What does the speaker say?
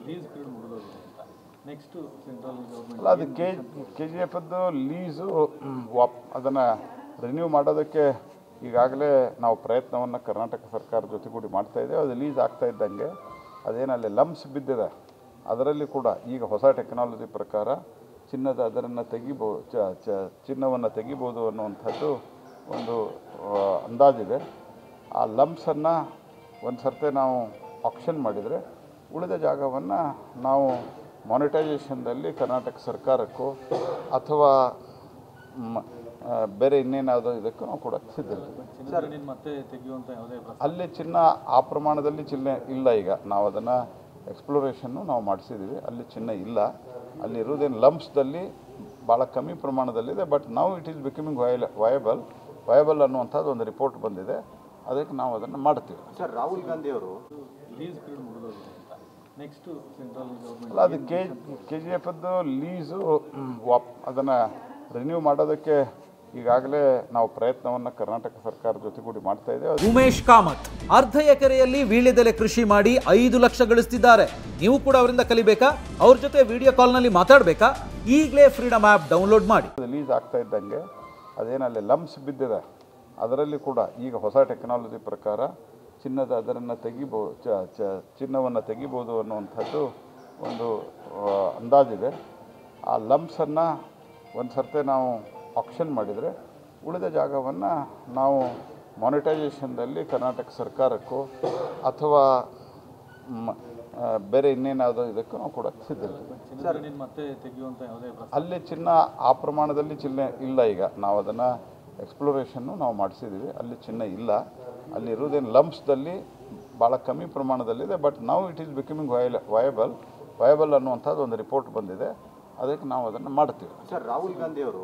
Lease period ಮುಗಿದೋಗಿದೆ ಅಂತ next central government ಅಲ್ಲ, ಅದು KGF ಲೀಸು ಅದನ್ನು ರಿನ್ಯೂ ಮಾಡೋದಕ್ಕೆ ಈಗಾಗಲೇ ನಾವು ಪ್ರಯತ್ನವನ್ನು ಕರ್ನಾಟಕ ಸರ್ಕಾರ ಜೊತೆಗೂಡಿ ಮಾಡ್ತಾಯಿದ್ದೇವೆ. ಅದು ಲೀಸ್ ಆಗ್ತಾ ಇದ್ದಂಗೆ ಅದೇನಲ್ಲಿ ಲಂಪ್ಸ್ ಬಿದ್ದಿದೆ, ಅದರಲ್ಲಿ ಕೂಡ ಈಗ ಹೊಸ ಟೆಕ್ನಾಲಜಿ ಪ್ರಕಾರ ಅದನ್ನು ಚಿನ್ನವನ್ನು ತೆಗಿಬೋದು ಅನ್ನುವಂಥದ್ದು ಒಂದು ಅಂದಾಜಿದೆ. ಆ ಲಂಪ್ಸನ್ನು ಒಂದು ಸರ್ತೆ ನಾವು ಆಕ್ಷನ್ ಮಾಡಿದರೆ ಉಳಿದ ಜಾಗವನ್ನು ನಾವು ಮಾನಿಟೈಸೇಷನ್ದಲ್ಲಿ ಕರ್ನಾಟಕ ಸರ್ಕಾರಕ್ಕೂ ಅಥವಾ ಬೇರೆ ಇನ್ನೇನಾದರೂ ಇದಕ್ಕೂ ನಾವು ಕೊಡೋಕ್ಕೆ ಸಿದ್ಧರಿದ್ದೀವಿ. ಮತ್ತೆ ತೆಗೆಯುವಂಥ ಯಾವುದೇ ಅಲ್ಲಿ ಚಿನ್ನ ಆ ಪ್ರಮಾಣದಲ್ಲಿ ಚಿನ್ನ ಇಲ್ಲ. ಈಗ ನಾವು ಅದನ್ನು ಎಕ್ಸ್ಪ್ಲೋರೇಷನ್ನು ನಾವು ಮಾಡಿಸಿದ್ದೀವಿ, ಅಲ್ಲಿ ಚಿನ್ನ ಇಲ್ಲ. ಅಲ್ಲಿರುವುದೇನು ಲಂಪ್ಸ್ದಲ್ಲಿ ಭಾಳ ಕಮ್ಮಿ ಪ್ರಮಾಣದಲ್ಲಿದೆ. ಬಟ್ ನಾವು ಇಟ್ ಈಸ್ ಬಿಕಮಿಂಗ್ ವಯಬಲ್ ಅನ್ನುವಂಥದ್ದು ಒಂದು ರಿಪೋರ್ಟ್ ಬಂದಿದೆ, ಅದಕ್ಕೆ ನಾವು ಅದನ್ನು ಮಾಡ್ತೀವಿ. ಸರ್, ರಾಹುಲ್ ಗಾಂಧಿ ಅವರು ಲೀಸ್ ಪೀರಿಯಡ್ ಮುಗಿದೋಗಿದೆ ಅಂತ ನೆಕ್ಸ್ಟ್ ಸೆಂಟ್ರಲ್ ಗೌರ್ಮೆಂಟ್ ಅಲ್ಲ, ಅದು KGF ಲೀಸು ಅದನ್ನು ರಿನ್ಯೂ ಮಾಡೋದಕ್ಕೆ ಈಗಾಗಲೇ ನಾವು ಪ್ರಯತ್ನವನ್ನು ಕರ್ನಾಟಕ ಸರ್ಕಾರ ಜೊತೆಗೂಡಿ ಮಾಡ್ತಾಯಿದ್ದೇವೆ. ಉಮೇಶ್ ಕಾಮತ್ ಅರ್ಧ ಎಕರೆಯಲ್ಲಿ ವೀಳ್ಯದೆಲೆ ಕೃಷಿ ಮಾಡಿ 5 ಲಕ್ಷ ಗಳಿಸ್ತಿದ್ದಾರೆ. ನೀವು ಕೂಡ ಅವರಿಂದ ಕಲಿಬೇಕಾ? ಅವ್ರ ಜೊತೆ ವಿಡಿಯೋ ಕಾಲ್ನಲ್ಲಿ ಮಾತಾಡಬೇಕಾ? ಈಗಲೇ ಫ್ರೀಡಮ್ ಆ್ಯಪ್ ಡೌನ್ಲೋಡ್ ಮಾಡಿ. ಲೀಸ್ ಆಗ್ತಾ ಇದ್ದಂಗೆ ಅದೇನಲ್ಲಿ ಲಂಪ್ಸ್ ಬಿದ್ದಿದೆ, ಅದರಲ್ಲಿ ಕೂಡ ಈಗ ಹೊಸ ಟೆಕ್ನಾಲಜಿ ಪ್ರಕಾರ ಚಿನ್ನವನ್ನು ತೆಗಿಬೋದು ಅನ್ನುವಂಥದ್ದು ಒಂದು ಅಂದಾಜಿದೆ. ಆ ಲಂಪ್ಸನ್ನು ಒಂದು ಸರ್ತೆ ನಾವು ಆಕ್ಷನ್ ಮಾಡಿದರೆ ಉಳಿದ ಜಾಗವನ್ನು ನಾವು ಮಾನಿಟೈಸೇಷನ್ದಲ್ಲಿ ಕರ್ನಾಟಕ ಸರ್ಕಾರಕ್ಕೂ ಅಥವಾ ಬೇರೆ ಇನ್ನೇನಾದರೂ ಇದಕ್ಕೂ ನಾವು ಕೊಡೋಕ್ಕೆ ಸಿದ್ಧರಿದ್ದೀವಿ. ಮತ್ತೆ ತೆಗೆಯುವಂಥ ಯಾವುದೇ ಅಲ್ಲಿ ಚಿನ್ನ ಆ ಪ್ರಮಾಣದಲ್ಲಿ ಚಿನ್ನ ಇಲ್ಲ. ಈಗ ನಾವು ಅದನ್ನು ಎಕ್ಸ್ಪ್ಲೋರೇಷನ್ನು ನಾವು ಮಾಡಿಸಿದ್ದೀವಿ, ಅಲ್ಲಿ ಚಿನ್ನ ಇಲ್ಲ. ಅಲ್ಲಿರುವುದೇನು ಲಂಪ್ಸ್ದಲ್ಲಿ ಭಾಳ ಕಮ್ಮಿ ಪ್ರಮಾಣದಲ್ಲಿದೆ. ಬಟ್ ನಾವು ಇಟ್ ಈಸ್ ಬಿಕಮಿಂಗ್ ವಯಬಲ್ ಅನ್ನುವಂಥದ್ದು ಒಂದು ರಿಪೋರ್ಟ್ ಬಂದಿದೆ, ಅದಕ್ಕೆ ನಾವು ಅದನ್ನು ಮಾಡ್ತೀವಿ. ಸರ್, ರಾಹುಲ್ ಗಾಂಧಿ ಅವರು